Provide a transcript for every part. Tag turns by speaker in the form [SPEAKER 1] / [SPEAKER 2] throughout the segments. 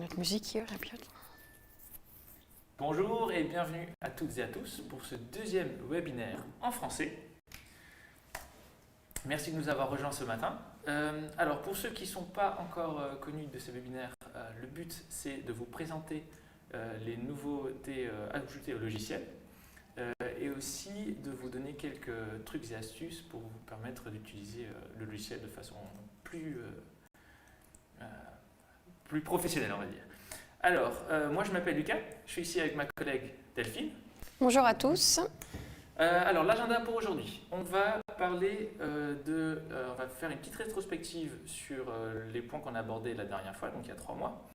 [SPEAKER 1] notre musique hier, la pilote.
[SPEAKER 2] Bonjour et bienvenue à toutes et à tous pour ce deuxième webinaire en français. Merci de nous avoir rejoints ce matin. Alors pour ceux qui ne sont pas encore connus de ce webinaire, le but c'est de vous présenter les nouveautés ajoutées au logiciel et aussi de vous donner quelques trucs et astuces pour vous permettre d'utiliser le logiciel de façon plus professionnelle, on va dire. Alors, moi je m'appelle Lucas, je suis ici avec ma collègue Delphine.
[SPEAKER 1] Bonjour à tous.
[SPEAKER 2] Alors, l'agenda pour aujourd'hui. On va parler on va faire une petite rétrospective sur les points qu'on a abordés la dernière fois, donc il y a 3 mois.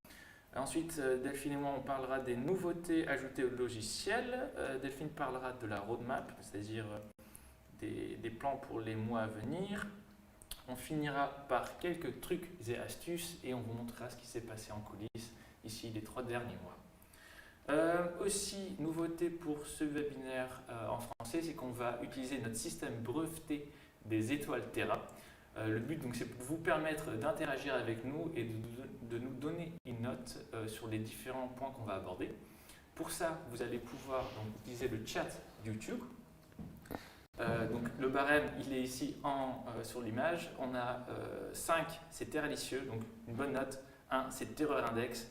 [SPEAKER 2] Ensuite, Delphine et moi, on parlera des nouveautés ajoutées au logiciel. Delphine parlera de la roadmap, c'est-à-dire des plans pour les mois à venir. On finira par quelques trucs et astuces et on vous montrera ce qui s'est passé en coulisses ici les 3 derniers mois. Aussi, nouveauté pour ce webinaire en français, c'est qu'on va utiliser notre système breveté des étoiles Terra. Le but, donc, c'est de vous permettre d'interagir avec nous et de nous donner une note sur les différents points qu'on va aborder. Pour ça, vous allez pouvoir donc, utiliser le chat YouTube. Donc, le barème, il est ici sur l'image. On a 5, c'est Terralicieux, donc une bonne note. 1, c'est Terreur Index.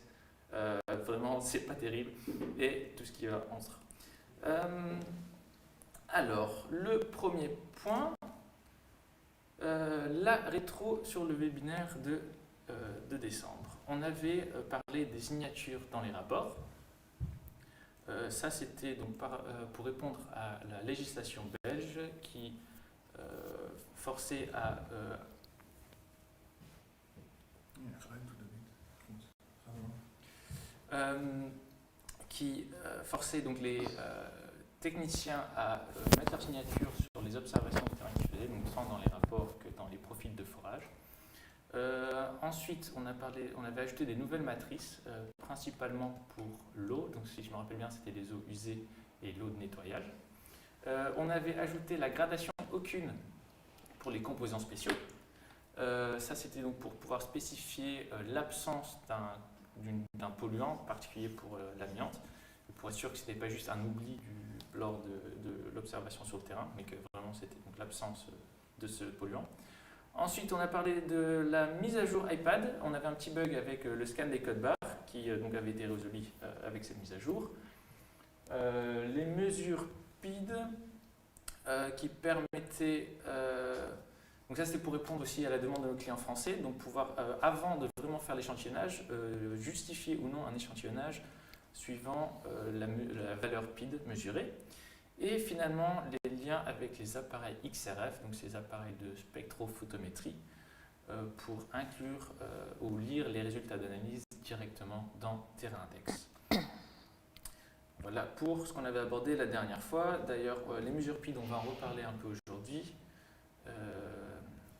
[SPEAKER 2] Vraiment, c'est pas terrible. Et tout ce qui va entre. Alors, le premier point, la rétro sur le webinaire de décembre. On avait parlé des signatures dans les rapports. Ça, c'était donc pour répondre à la législation belge qui forçait à forçait donc les techniciens à mettre leur signature sur les observations de terrain qu'ils faisaient, donc tant dans les rapports que dans les profils de forage. Ensuite, on avait ajouté des nouvelles matrices, principalement pour l'eau, donc si je me rappelle bien, c'était les eaux usées et l'eau de nettoyage. On avait ajouté la gradation aucune pour les composants spéciaux. Ça, c'était donc pour pouvoir spécifier l'absence d'un polluant, en particulier pour l'amiante, pour être sûr que ce n'était pas juste un oubli lors de l'observation sur le terrain, mais que vraiment c'était donc l'absence de ce polluant. Ensuite, on a parlé de la mise à jour iPad. On avait un petit bug avec le scan des codes barres qui donc avait été résolu avec cette mise à jour. Les mesures PID qui permettaient... donc ça, c'était pour répondre aussi à la demande de nos clients français, donc pouvoir, avant de vraiment faire l'échantillonnage, justifier ou non un échantillonnage suivant la valeur PID mesurée. Et finalement, les liens avec les appareils XRF, donc ces appareils de spectrophotométrie, pour inclure ou lire les résultats d'analyse directement dans Terra Index. Voilà pour ce qu'on avait abordé la dernière fois. D'ailleurs, les mesures PID, on va en reparler un peu aujourd'hui.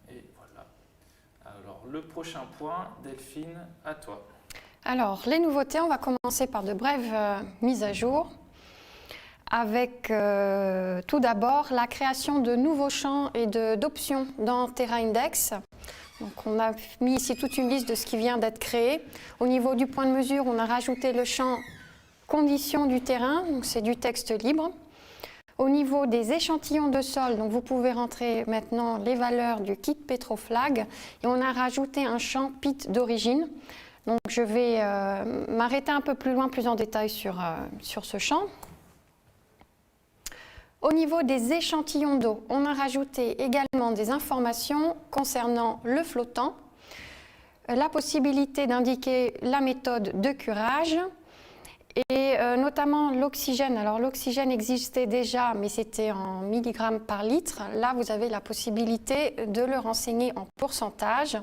[SPEAKER 2] Et voilà. Alors, le prochain point, Delphine, à toi.
[SPEAKER 1] Alors, les nouveautés, on va commencer par de brèves mises à jour. Avec tout d'abord la création de nouveaux champs et d'options dans Terra Index. Donc, on a mis ici toute une liste de ce qui vient d'être créé. Au niveau du point de mesure, on a rajouté le champ conditions du terrain, donc c'est du texte libre. Au niveau des échantillons de sol, donc vous pouvez rentrer maintenant les valeurs du kit Petroflag et on a rajouté un champ PIT d'origine. Donc je vais m'arrêter un peu plus loin, plus en détail sur ce champ. Au niveau des échantillons d'eau, on a rajouté également des informations concernant le flottant, la possibilité d'indiquer la méthode de curage et notamment l'oxygène. Alors l'oxygène existait déjà, mais c'était en milligrammes par litre. Là, vous avez la possibilité de le renseigner en pourcentage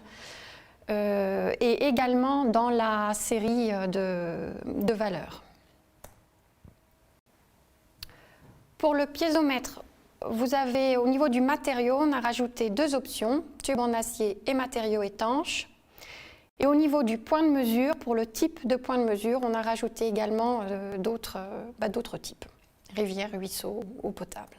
[SPEAKER 1] et également dans la série de valeurs. Pour le piézomètre, vous avez au niveau du matériau, on a rajouté 2 options, tube en acier et matériaux étanches. Et au niveau du point de mesure, pour le type de point de mesure, on a rajouté également d'autres types, rivière, ruisseau, eau potable.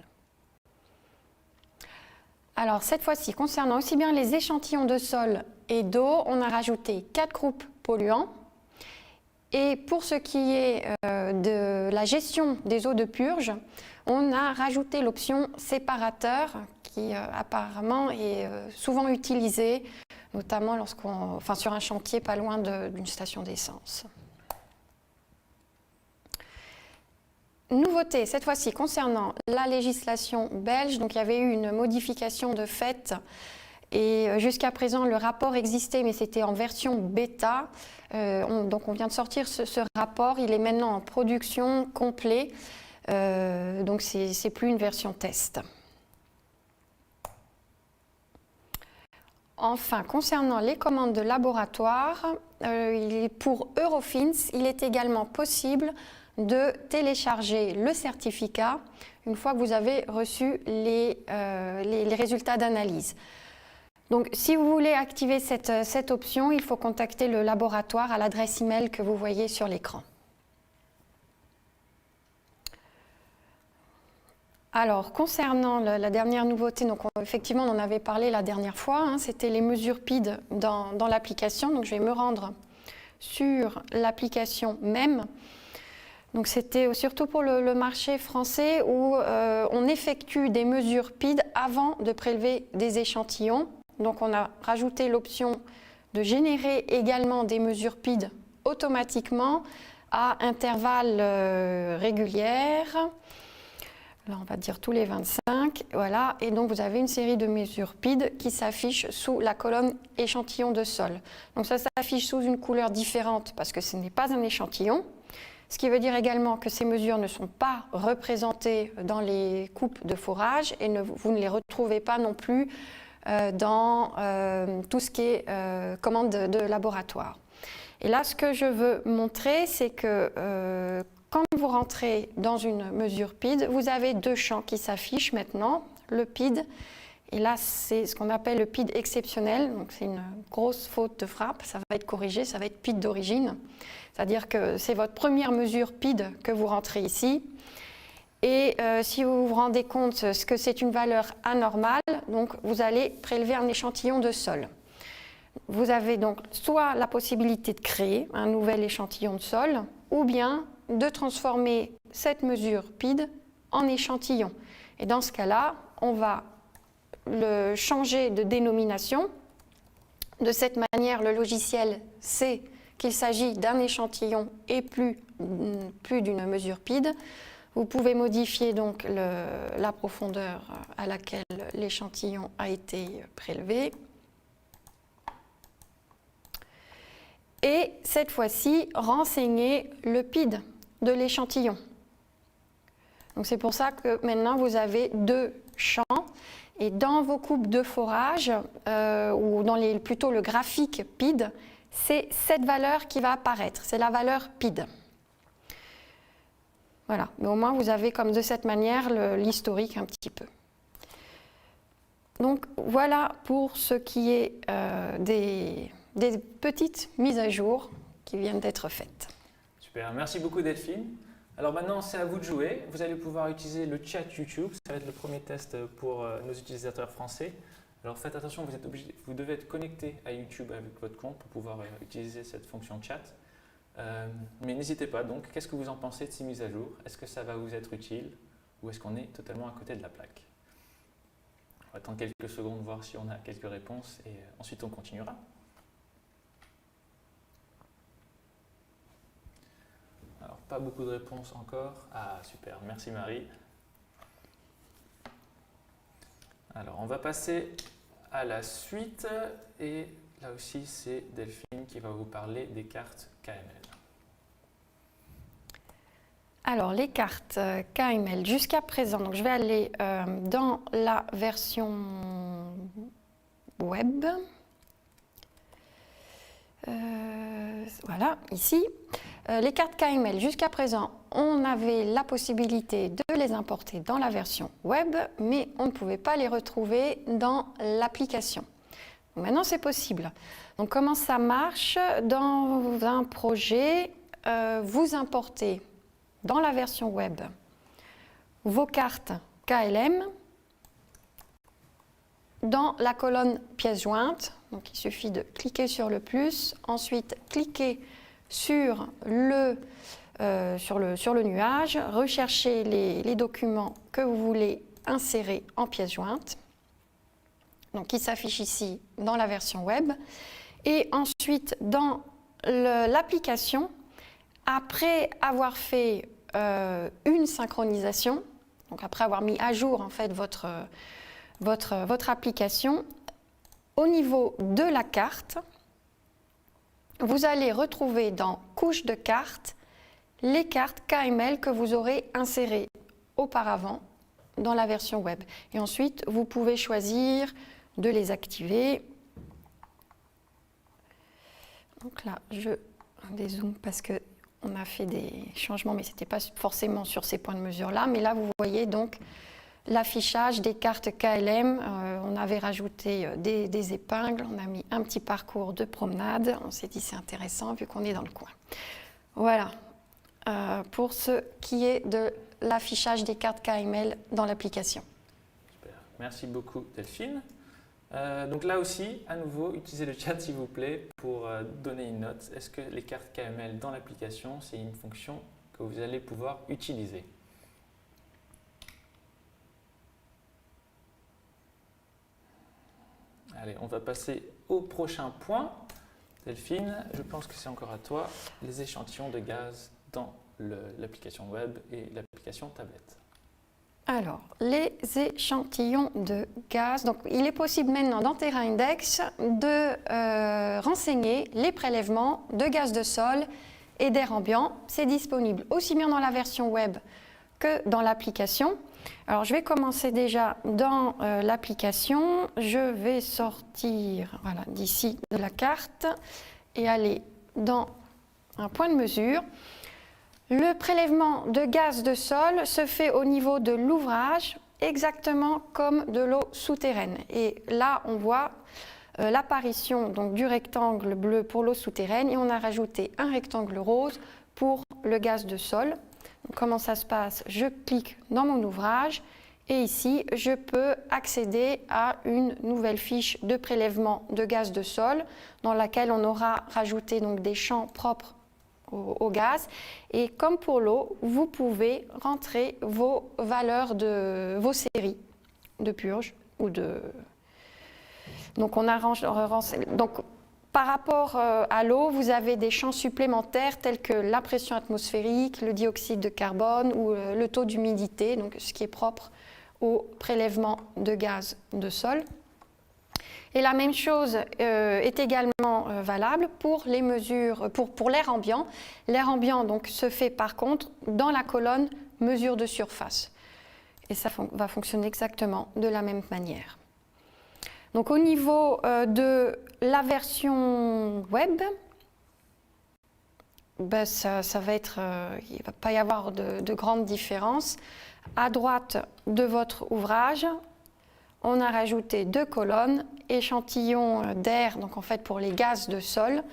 [SPEAKER 1] Alors cette fois-ci, concernant aussi bien les échantillons de sol et d'eau, on a rajouté 4 groupes polluants Et pour ce qui est de la gestion des eaux de purge, on a rajouté l'option séparateur qui apparemment est souvent utilisée, notamment sur un chantier pas loin d'une station d'essence. Nouveauté, cette fois-ci, concernant la législation belge, donc il y avait eu une modification de fait et jusqu'à présent le rapport existait mais c'était en version bêta. Donc on vient de sortir ce rapport, il est maintenant en production complet, donc c'est plus une version test. Enfin, concernant les commandes de laboratoire, pour Eurofins, il est également possible de télécharger le certificat une fois que vous avez reçu les résultats d'analyse. Donc, si vous voulez activer cette option, il faut contacter le laboratoire à l'adresse email que vous voyez sur l'écran. Alors, concernant la dernière nouveauté, donc effectivement, on en avait parlé la dernière fois, hein, c'était les mesures PID dans l'application. Donc, je vais me rendre sur l'application même. Donc, c'était surtout pour le marché français où on effectue des mesures PID avant de prélever des échantillons. Donc, on a rajouté l'option de générer également des mesures PID automatiquement à intervalles réguliers. Là, on va dire tous les 25, voilà, et donc vous avez une série de mesures PID qui s'affichent sous la colonne échantillon de sol. Donc ça s'affiche sous une couleur différente parce que ce n'est pas un échantillon, ce qui veut dire également que ces mesures ne sont pas représentées dans les coupes de forage et vous ne les retrouvez pas non plus dans tout ce qui est commande de laboratoire. Et là, ce que je veux montrer, c'est que quand vous rentrez dans une mesure PID, vous avez deux champs qui s'affichent maintenant, le PID, et là c'est ce qu'on appelle le PID exceptionnel, donc c'est une grosse faute de frappe, ça va être corrigé, ça va être PID d'origine, c'est-à-dire que c'est votre première mesure PID que vous rentrez ici, et si vous vous rendez compte que c'est une valeur anormale, donc vous allez prélever un échantillon de sol. Vous avez donc soit la possibilité de créer un nouvel échantillon de sol, ou bien de transformer cette mesure PID en échantillon. Et dans ce cas-là, on va le changer de dénomination. De cette manière, le logiciel sait qu'il s'agit d'un échantillon et plus d'une mesure PID. Vous pouvez modifier donc la profondeur à laquelle l'échantillon a été prélevé. Et cette fois-ci, renseigner le PID de l'échantillon. Donc c'est pour ça que maintenant vous avez deux champs et dans vos coupes de forage ou dans plutôt le graphique PID, c'est cette valeur qui va apparaître, c'est la valeur PID. Voilà, mais au moins vous avez comme de cette manière l'historique un petit peu. Donc voilà pour ce qui est des petites mises à jour qui viennent d'être faites.
[SPEAKER 2] Super, merci beaucoup Delphine. Alors maintenant c'est à vous de jouer, vous allez pouvoir utiliser le chat YouTube, ça va être le premier test pour nos utilisateurs français. Alors faites attention, vous devez être connecté à YouTube avec votre compte pour pouvoir utiliser cette fonction chat. Mais n'hésitez pas donc, qu'est-ce que vous en pensez de ces mises à jour? Est-ce que ça va vous être utile ou est-ce qu'on est totalement à côté de la plaque? On va attendre quelques secondes, voir si on a quelques réponses et ensuite on continuera. Alors, pas beaucoup de réponses encore. Ah, super, merci Marie. Alors, on va passer à la suite et là aussi, c'est Delphine qui va vous parler des cartes KML.
[SPEAKER 1] Alors, les cartes KML jusqu'à présent, donc je vais aller dans la version web. Voilà, ici. Les cartes KML, jusqu'à présent, on avait la possibilité de les importer dans la version web, mais on ne pouvait pas les retrouver dans l'application. Maintenant, c'est possible. Donc, comment ça marche? Dans un projet, vous importez dans la version web vos cartes KLM dans la colonne pièces jointes. Donc, il suffit de cliquer sur le plus, ensuite cliquer sur le nuage, rechercher les documents que vous voulez insérer en pièce jointe, donc qui s'affichent ici dans la version web, et ensuite dans l'application, après avoir fait une synchronisation, donc après avoir mis à jour en fait votre application, au niveau de la carte, vous allez retrouver dans couche de cartes les cartes KML que vous aurez insérées auparavant dans la version web. Et ensuite, vous pouvez choisir de les activer. Donc là, je dézoome parce qu'on a fait des changements, mais ce n'était pas forcément sur ces points de mesure-là. Mais là, vous voyez donc l'affichage des cartes KLM. On avait rajouté des épingles, on a mis un petit parcours de promenade. On s'est dit c'est intéressant vu qu'on est dans le coin. Voilà, pour ce qui est de l'affichage des cartes KML dans l'application.
[SPEAKER 2] Super. Merci beaucoup Delphine. Donc là aussi, à nouveau, utilisez le chat s'il vous plaît pour donner une note. Est-ce que les cartes KML dans l'application, c'est une fonction que vous allez pouvoir utiliser? Allez, on va passer au prochain point. Delphine, je pense que c'est encore à toi, les échantillons de gaz dans l'application web et l'application tablette.
[SPEAKER 1] Alors, les échantillons de gaz. Donc, il est possible maintenant dans TerraIndex de renseigner les prélèvements de gaz de sol et d'air ambiant. C'est disponible aussi bien dans la version web que dans l'application. Alors, je vais commencer déjà dans l'application. Je vais sortir d'ici de la carte et aller dans un point de mesure. Le prélèvement de gaz de sol se fait au niveau de l'ouvrage, exactement comme de l'eau souterraine. Et là, on voit l'apparition du rectangle bleu pour l'eau souterraine et on a rajouté un rectangle rose pour le gaz de sol. Donc, comment ça se passe? Je clique dans mon ouvrage et ici, je peux accéder à une nouvelle fiche de prélèvement de gaz de sol dans laquelle on aura rajouté donc, des champs propres au gaz. Et comme pour l'eau, vous pouvez rentrer vos valeurs de vos séries de purge ou de... Donc, par rapport à l'eau, vous avez des champs supplémentaires tels que la pression atmosphérique, le dioxyde de carbone ou le taux d'humidité, donc ce qui est propre au prélèvement de gaz de sol. Et la même chose est également valable pour les mesures, pour l'air ambiant. L'air ambiant donc, se fait par contre dans la colonne mesure de surface. Et ça va fonctionner exactement de la même manière. Donc au niveau de la version web, ça va être, il ne va pas y avoir de grande différence. À droite de votre ouvrage, on a rajouté 2 colonnes, échantillons d'air, donc en fait pour les gaz de sol,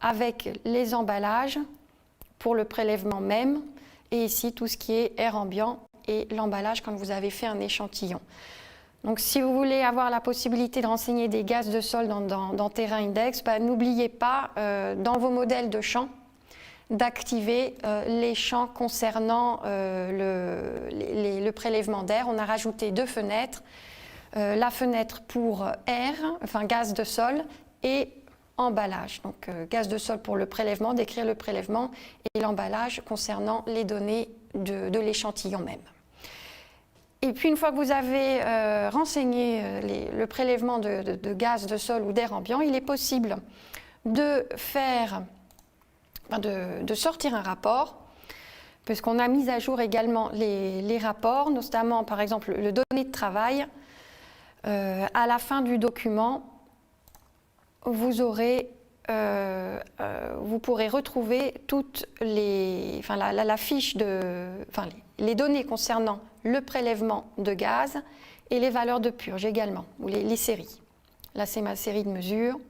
[SPEAKER 1] avec les emballages pour le prélèvement même, et ici tout ce qui est air ambiant et l'emballage quand vous avez fait un échantillon. Donc si vous voulez avoir la possibilité de renseigner des gaz de sol dans TerraIndex, n'oubliez pas dans vos modèles de champs d'activer les champs concernant le prélèvement d'air. On a rajouté 2 fenêtres. La fenêtre pour air, enfin gaz de sol, et emballage. Donc gaz de sol pour le prélèvement, décrire le prélèvement, et l'emballage concernant les données de l'échantillon même. Et puis une fois que vous avez renseigné le prélèvement de gaz de sol ou d'air ambiant, il est possible de sortir un rapport, puisqu'on a mis à jour également les rapports, notamment par exemple le données de travail. À la fin du document, vous pourrez retrouver toutes la fiche les données concernant le prélèvement de gaz et les valeurs de purge également, ou les séries. Là, c'est ma série de mesures.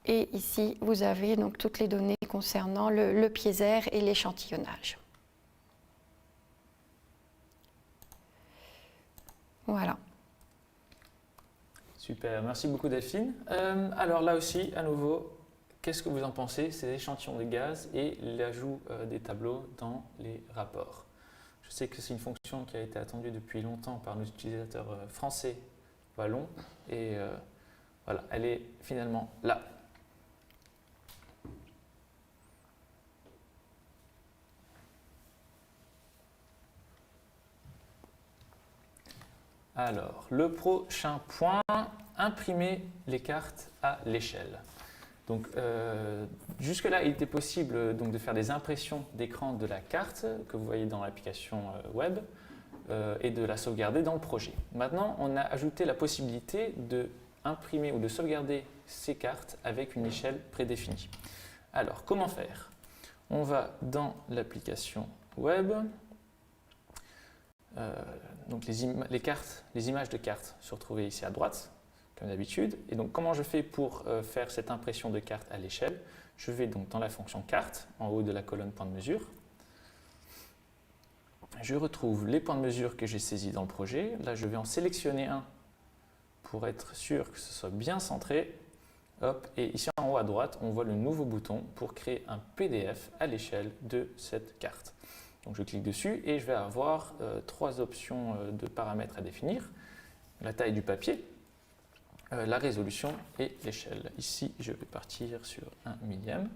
[SPEAKER 1] Et ici, vous avez donc toutes les données concernant le piésaire et l'échantillonnage. Voilà.
[SPEAKER 2] Super, merci beaucoup Delphine. Alors là aussi, à nouveau, qu'est-ce que vous en pensez, ces échantillons de gaz et l'ajout des tableaux dans les rapports? Je sais que c'est une fonction qui a été attendue depuis longtemps par nos utilisateurs français wallons et voilà, elle est finalement là. Alors, le prochain point, imprimer les cartes à l'échelle. Donc, jusque-là, il était possible donc, de faire des impressions d'écran de la carte que vous voyez dans l'application web et de la sauvegarder dans le projet. Maintenant, on a ajouté la possibilité d'imprimer ou de sauvegarder ces cartes avec une échelle prédéfinie. Alors, comment faire? On va dans l'application web. Donc les images de cartes se retrouvent ici à droite, comme d'habitude. Et donc, comment je fais pour faire cette impression de carte à l'échelle? Je vais donc dans la fonction carte, en haut de la colonne point de mesure. Je retrouve les points de mesure que j'ai saisis dans le projet. Là, je vais en sélectionner un pour être sûr que ce soit bien centré. Hop, et ici en haut à droite, on voit le nouveau bouton pour créer un PDF à l'échelle de cette carte. Donc je clique dessus et je vais avoir trois options de paramètres à définir. La taille du papier, la résolution et l'échelle. Ici, je vais partir sur 1 millième.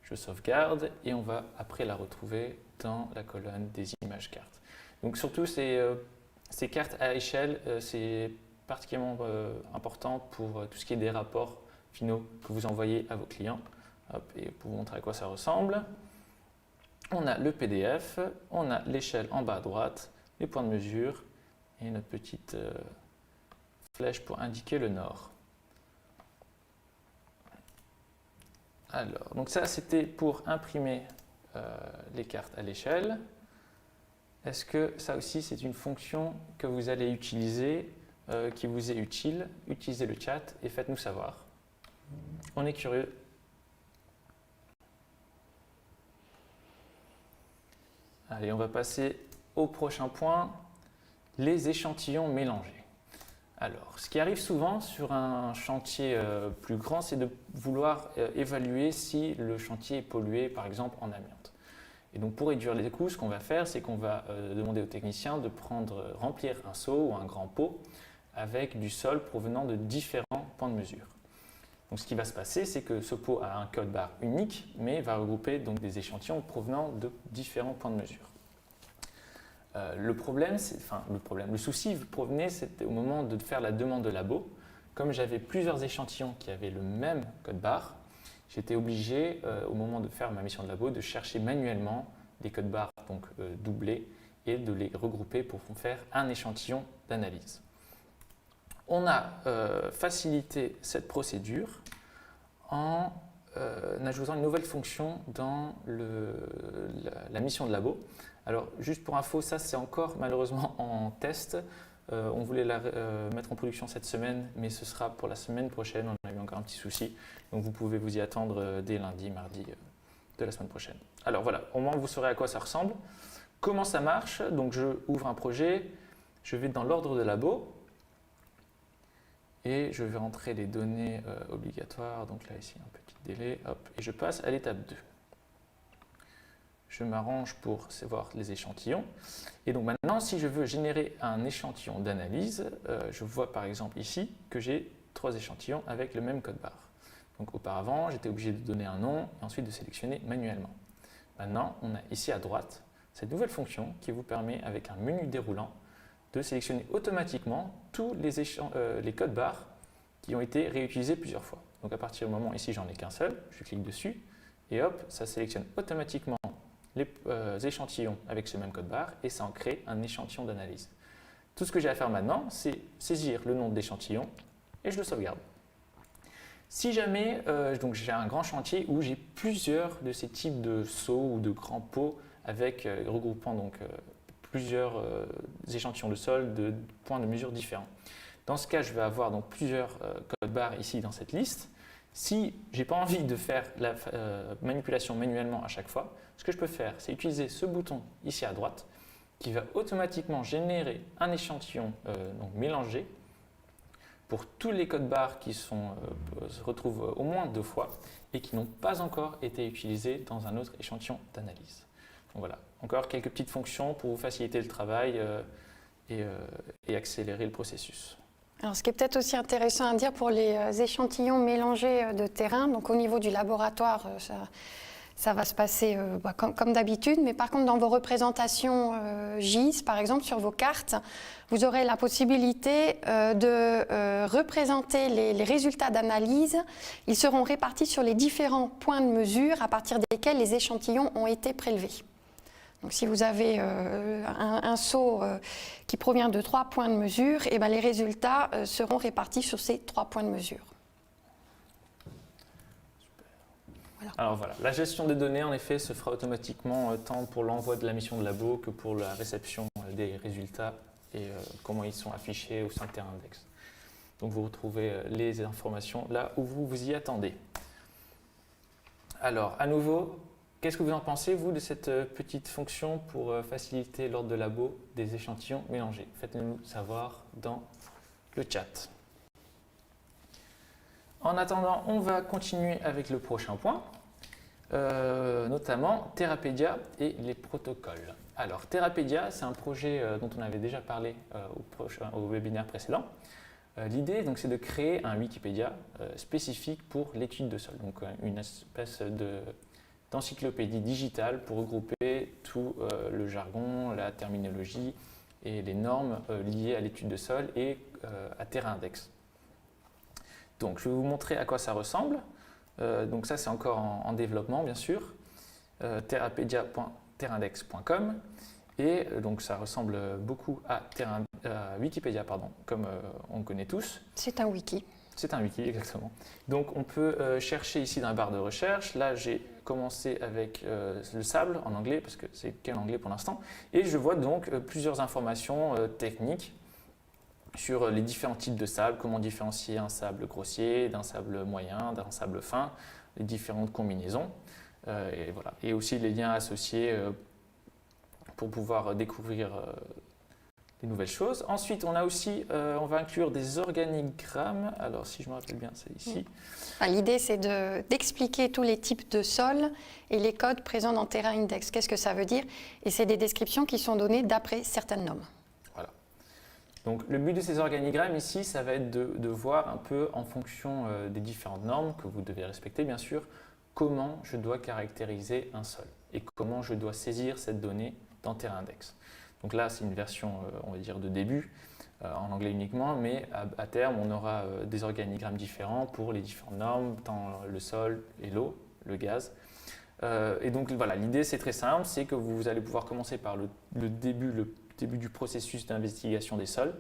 [SPEAKER 2] Je sauvegarde et on va après la retrouver dans la colonne des images cartes. Donc surtout, ces cartes à échelle, c'est particulièrement important pour tout ce qui est des rapports finaux que vous envoyez à vos clients. Hop, et pour vous montrer à quoi ça ressemble. On a le PDF, on a l'échelle en bas à droite, les points de mesure et notre petite flèche pour indiquer le nord. Alors, donc ça c'était pour imprimer les cartes à l'échelle. Est-ce que ça aussi c'est une fonction que vous allez utiliser, qui vous est utile? Utilisez le chat et faites-nous savoir. On est curieux. Allez, on va passer au prochain point, les échantillons mélangés. Alors, ce qui arrive souvent sur un chantier plus grand, c'est de vouloir évaluer si le chantier est pollué, par exemple, en amiante. Et donc, pour réduire les coûts, ce qu'on va faire, c'est qu'on va demander au technicien de remplir un seau ou un grand pot avec du sol provenant de différents points de mesure. Donc, ce qui va se passer, c'est que ce pot a un code barre unique, mais va regrouper donc des échantillons provenant de différents points de mesure. Le souci provenait au moment de faire la demande de labo. Comme j'avais plusieurs échantillons qui avaient le même code barre, j'étais obligé, au moment de faire ma mission de labo, de chercher manuellement des codes barres donc, doublés et de les regrouper pour faire un échantillon d'analyse. On a facilité cette procédure en ajoutant une nouvelle fonction dans la mission de labo. Alors, juste pour info, ça c'est encore malheureusement en test. On voulait la mettre en production cette semaine, mais ce sera pour la semaine prochaine. On a eu encore un petit souci. Donc, vous pouvez vous y attendre dès lundi, mardi de la semaine prochaine. Alors voilà, au moins vous saurez à quoi ça ressemble. Comment ça marche? Donc, je ouvre un projet, je vais dans l'ordre de labo. Et je vais rentrer les données obligatoires, donc là ici un petit délai, hop, et je passe à l'étape 2. Je m'arrange pour voir les échantillons. Et donc maintenant, si je veux générer un échantillon d'analyse, je vois par exemple ici que j'ai 3 échantillons avec le même code barre. Donc auparavant, j'étais obligé de donner un nom et ensuite de sélectionner manuellement. Maintenant, on a ici à droite cette nouvelle fonction qui vous permet avec un menu déroulant de sélectionner automatiquement tous les codes barres qui ont été réutilisés plusieurs fois. Donc à partir du moment, ici j'en ai qu'un seul, je clique dessus et hop, ça sélectionne automatiquement les échantillons avec ce même code barre et ça en crée un échantillon d'analyse. Tout ce que j'ai à faire maintenant, c'est saisir le nom de l'échantillon et je le sauvegarde. Si jamais j'ai un grand chantier où j'ai plusieurs de ces types de seaux ou de grands pots avec regroupant donc plusieurs échantillons de sol de points de mesure différents. Dans ce cas, je vais avoir donc plusieurs codes barres ici dans cette liste. Si je n'ai pas envie de faire la manipulation manuellement à chaque fois, ce que je peux faire, c'est utiliser ce bouton ici à droite qui va automatiquement générer un échantillon donc mélangé pour tous les codes barres qui se retrouvent au moins 2 fois et qui n'ont pas encore été utilisés dans un autre échantillon d'analyse. Donc voilà, encore quelques petites fonctions pour vous faciliter le travail et accélérer le processus.
[SPEAKER 1] Alors, ce qui est peut-être aussi intéressant à dire pour les échantillons mélangés de terrain, donc au niveau du laboratoire, ça va se passer comme d'habitude, mais par contre dans vos représentations GIS, par exemple sur vos cartes, vous aurez la possibilité de représenter les résultats d'analyse. Ils seront répartis sur les différents points de mesure à partir desquels les échantillons ont été prélevés. Donc, si vous avez un seau qui provient de 3 points de mesure, et les résultats seront répartis sur ces 3 points de mesure.
[SPEAKER 2] Voilà. Alors voilà, la gestion des données en effet se fera automatiquement tant pour l'envoi de la mission de labo que pour la réception des résultats et comment ils sont affichés au sein de TerraIndex. Donc vous retrouvez les informations là où vous vous y attendez. Alors à nouveau, qu'est-ce que vous en pensez, vous, de cette petite fonction pour faciliter l'ordre de labo des échantillons mélangés? Faites-nous savoir dans le chat. En attendant, on va continuer avec le prochain point, notamment Terrapedia et les protocoles. Alors, Terrapedia, c'est un projet dont on avait déjà parlé au webinaire précédent. L'idée, c'est de créer un Wikipédia spécifique pour l'étude de sol, donc une espèce d'encyclopédie digitale pour regrouper tout le jargon, la terminologie et les normes liées à l'étude de sol et à TerraIndex. Donc, je vais vous montrer à quoi ça ressemble. Donc ça, c'est encore en développement, bien sûr. terrapedia.terraindex.com. Et donc, ça ressemble beaucoup à Wikipédia, comme on connaît tous.
[SPEAKER 1] C'est un wiki.
[SPEAKER 2] C'est un wiki, exactement. Donc, on peut chercher ici dans la barre de recherche. Là, j'ai commencé avec le sable en anglais, parce que c'est qu'en anglais pour l'instant. Et je vois donc plusieurs informations techniques sur les différents types de sable, comment différencier un sable grossier d'un sable moyen, d'un sable fin, les différentes combinaisons, et voilà. Et aussi les liens associés pour pouvoir découvrir des nouvelles choses. Ensuite, on a aussi, on va inclure des organigrammes. Alors, si je me rappelle bien, c'est ici.
[SPEAKER 1] L'idée, c'est d'expliquer tous les types de sols et les codes présents dans TerraIndex. Qu'est-ce que ça veut dire? Et c'est des descriptions qui sont données d'après certaines normes.
[SPEAKER 2] Donc, le but de ces organigrammes ici, ça va être de voir un peu en fonction des différentes normes que vous devez respecter, bien sûr, comment je dois caractériser un sol et comment je dois saisir cette donnée dans TerraIndex. Donc là, c'est une version, on va dire, de début, en anglais uniquement, mais à terme, on aura des organigrammes différents pour les différentes normes, tant le sol et l'eau, le gaz. Et donc voilà, l'idée, c'est très simple, c'est que vous allez pouvoir commencer par le début du processus d'investigation des sols,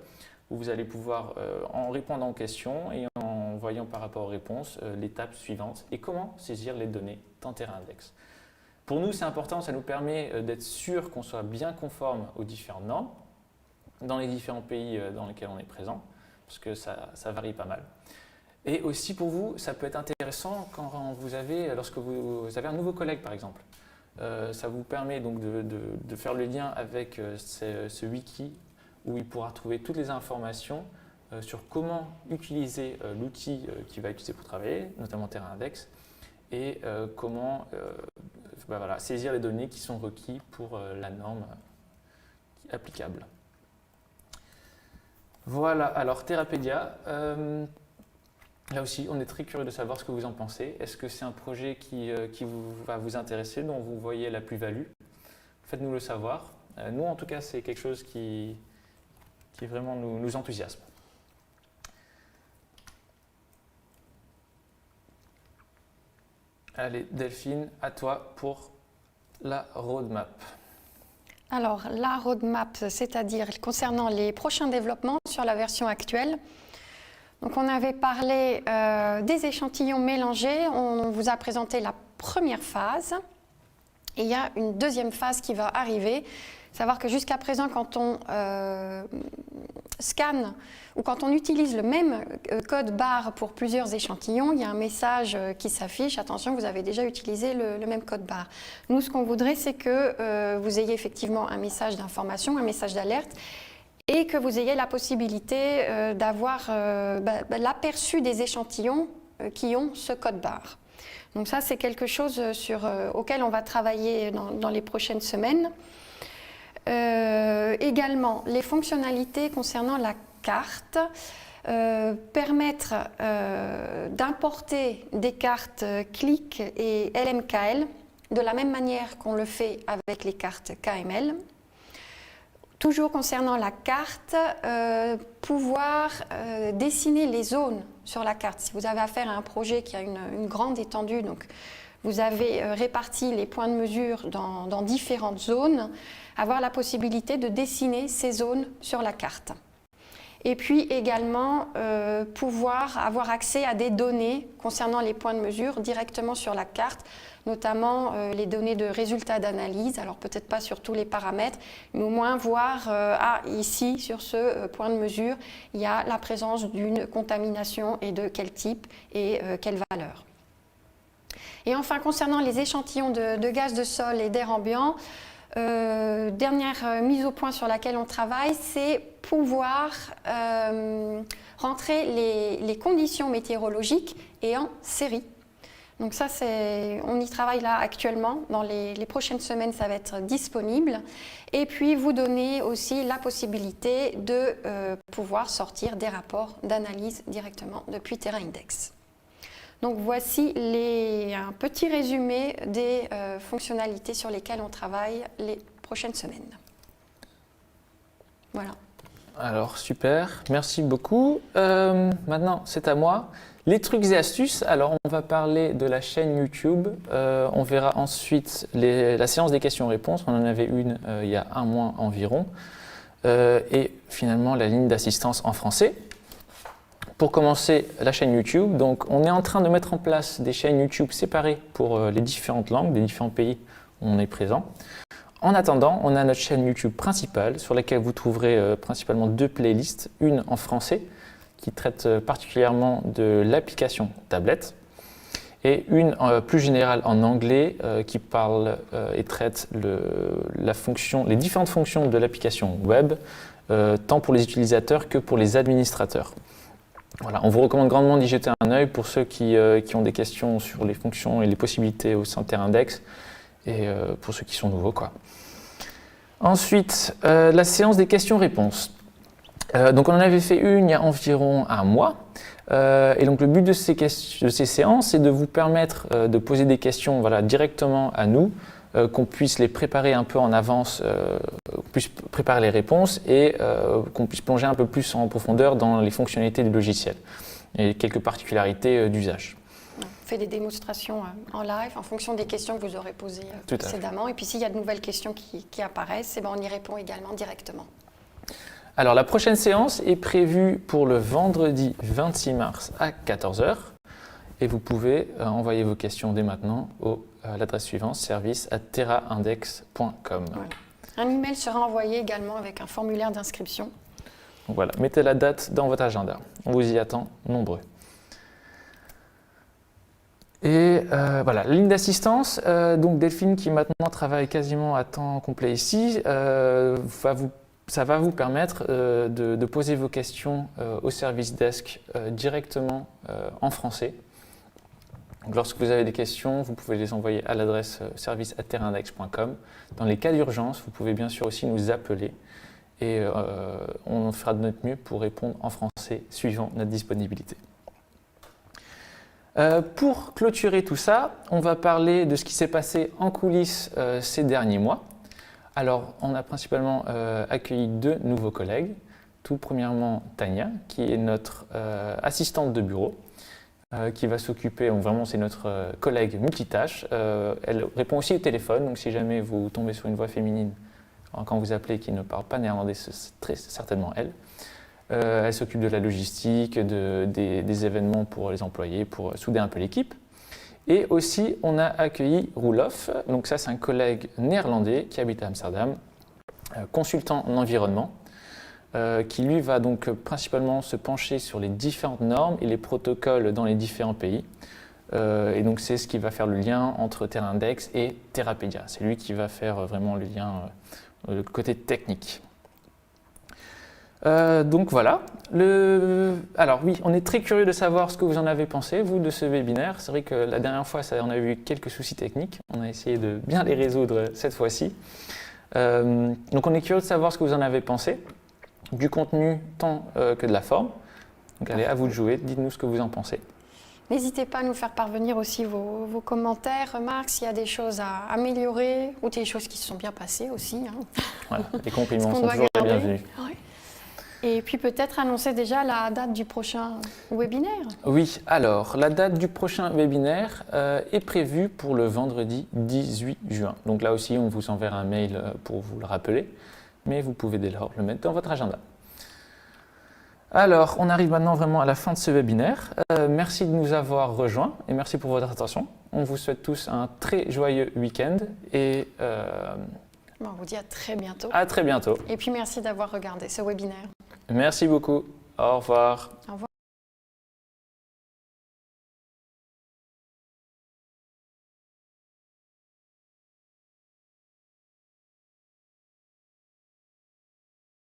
[SPEAKER 2] où vous allez pouvoir, en répondant aux questions et en voyant par rapport aux réponses, l'étape suivante et comment saisir les données dans TerraIndex. Pour nous, c'est important, ça nous permet d'être sûr qu'on soit bien conforme aux différentes normes dans les différents pays dans lesquels on est présent, parce que ça varie pas mal. Et aussi pour vous, ça peut être intéressant lorsque vous avez un nouveau collègue, par exemple. Ça vous permet donc de faire le lien avec ce wiki où il pourra trouver toutes les informations sur comment utiliser l'outil qu'il va utiliser pour travailler, notamment TerraIndex, et comment saisir les données qui sont requises pour la norme applicable. Voilà, alors Terrapedia. Là aussi, on est très curieux de savoir ce que vous en pensez. Est-ce que c'est un projet qui va vous intéresser, dont vous voyez la plus-value? Faites-nous le savoir. Nous, en tout cas, c'est quelque chose qui vraiment nous enthousiasme. Allez, Delphine, à toi pour la roadmap.
[SPEAKER 1] Alors, la roadmap, c'est-à-dire concernant les prochains développements sur la version actuelle. Donc, on avait parlé des échantillons mélangés. On vous a présenté la première phase. Et il y a une deuxième phase qui va arriver. Savoir que jusqu'à présent, quand on scanne ou quand on utilise le même code barre pour plusieurs échantillons, il y a un message qui s'affiche. Attention, vous avez déjà utilisé le même code barre. Nous, ce qu'on voudrait, c'est que vous ayez effectivement un message d'information, un message d'alerte. et que vous ayez la possibilité d'avoir l'aperçu des échantillons qui ont ce code barre. Donc ça, c'est quelque chose auquel on va travailler dans les prochaines semaines. Également, les fonctionnalités concernant la carte, permettre d'importer des cartes CLIC et LMKL de la même manière qu'on le fait avec les cartes KML. Toujours concernant la carte, pouvoir dessiner les zones sur la carte. Si vous avez affaire à un projet qui a une grande étendue, donc vous avez réparti les points de mesure dans différentes zones, avoir la possibilité de dessiner ces zones sur la carte. Et puis également pouvoir avoir accès à des données concernant les points de mesure directement sur la carte, notamment les données de résultats d'analyse, alors peut-être pas sur tous les paramètres, mais au moins voir, ici sur ce point de mesure, il y a la présence d'une contamination et de quel type et quelle valeur. Et enfin, concernant les échantillons de gaz de sol et d'air ambiant, dernière mise au point sur laquelle on travaille, c'est pouvoir rentrer les conditions météorologiques et en série. Donc ça, on y travaille là actuellement. Dans les prochaines semaines, ça va être disponible. Et puis, vous donner aussi la possibilité de pouvoir sortir des rapports d'analyse directement depuis TerraIndex. Donc voici un petit résumé des fonctionnalités sur lesquelles on travaille les prochaines semaines. Voilà.
[SPEAKER 2] Alors super, merci beaucoup. Maintenant c'est à moi. Les trucs et astuces, alors on va parler de la chaîne YouTube. On verra ensuite la séance des questions-réponses. On en avait une il y a un mois environ. Et finalement la ligne d'assistance en français. Pour commencer, la chaîne YouTube, donc on est en train de mettre en place des chaînes YouTube séparées pour les différentes langues, des différents pays où on est présent. En attendant, on a notre chaîne YouTube principale sur laquelle vous trouverez principalement 2 playlists, une en français qui traite particulièrement de l'application tablette et une plus générale en anglais qui parle et traite les différentes fonctions de l'application web, tant pour les utilisateurs que pour les administrateurs. Voilà, on vous recommande grandement d'y jeter un œil pour ceux qui ont des questions sur les fonctions et les possibilités au sein de TerraIndex et pour ceux qui sont nouveaux, quoi. Ensuite, la séance des questions-réponses. Donc on en avait fait une il y a environ un mois. Et donc le but de ces séances, c'est de vous permettre de poser des questions directement à nous, qu'on puisse les préparer un peu en avance, qu'on puisse préparer les réponses et qu'on puisse plonger un peu plus en profondeur dans les fonctionnalités du logiciel et quelques particularités d'usage.
[SPEAKER 1] On fait des démonstrations en live en fonction des questions que vous aurez posées précédemment. Et puis s'il y a de nouvelles questions qui apparaissent, on y répond également directement.
[SPEAKER 2] Alors la prochaine séance est prévue pour le vendredi 26 mars à 14 h. Et vous pouvez envoyer vos questions dès maintenant à l'adresse suivante, service@terraindex.com.
[SPEAKER 1] Voilà. Un email sera envoyé également avec un formulaire d'inscription.
[SPEAKER 2] Voilà, mettez la date dans votre agenda. On vous y attend nombreux. Et voilà, la ligne d'assistance, donc Delphine qui maintenant travaille quasiment à temps complet ici, ça va vous permettre de poser vos questions au service desk directement en français. Donc, lorsque vous avez des questions, vous pouvez les envoyer à l'adresse service@terraindex.com. Dans les cas d'urgence, vous pouvez bien sûr aussi nous appeler et on fera de notre mieux pour répondre en français suivant notre disponibilité. Pour clôturer tout ça, on va parler de ce qui s'est passé en coulisses ces derniers mois. Alors, on a principalement accueilli 2 nouveaux collègues. Tout premièrement, Tania, qui est notre assistante de bureau, qui va s'occuper, vraiment c'est notre collègue multitâche. Elle répond aussi au téléphone, donc si jamais vous tombez sur une voix féminine quand vous appelez qui ne parle pas néerlandais, c'est très certainement elle. Elle s'occupe de la logistique, des événements pour les employés, pour souder un peu l'équipe. Et aussi, on a accueilli Roelof, donc ça c'est un collègue néerlandais qui habite à Amsterdam, consultant en environnement, qui lui va donc principalement se pencher sur les différentes normes et les protocoles dans les différents pays. Et donc c'est ce qui va faire le lien entre TerraIndex et Terrapedia. C'est lui qui va faire vraiment le lien, le côté technique. Donc voilà. Alors oui, on est très curieux de savoir ce que vous en avez pensé, vous, de ce webinaire. C'est vrai que la dernière fois, on a eu quelques soucis techniques. On a essayé de bien les résoudre cette fois-ci. Donc on est curieux de savoir ce que vous en avez pensé, du contenu tant que de la forme. Donc allez, à vous de jouer, dites-nous ce que vous en pensez.
[SPEAKER 1] N'hésitez pas à nous faire parvenir aussi vos commentaires, remarques, s'il y a des choses à améliorer ou des choses qui se sont bien passées aussi. Hein.
[SPEAKER 2] Voilà, les compliments sont toujours les bienvenus.
[SPEAKER 1] Ouais. Et puis peut-être annoncer déjà la date du prochain webinaire.
[SPEAKER 2] Oui, alors la date du prochain webinaire est prévue pour le vendredi 18 juin. Donc là aussi, on vous enverra un mail pour vous le rappeler, mais vous pouvez dès lors le mettre dans votre agenda. Alors, on arrive maintenant vraiment à la fin de ce webinaire. Merci de nous avoir rejoints et merci pour votre attention. On vous souhaite tous un très joyeux week-end et
[SPEAKER 1] On vous dit à très bientôt.
[SPEAKER 2] à très bientôt.
[SPEAKER 1] Et puis merci d'avoir regardé ce webinaire.
[SPEAKER 2] Merci beaucoup. Au revoir.
[SPEAKER 1] Au revoir.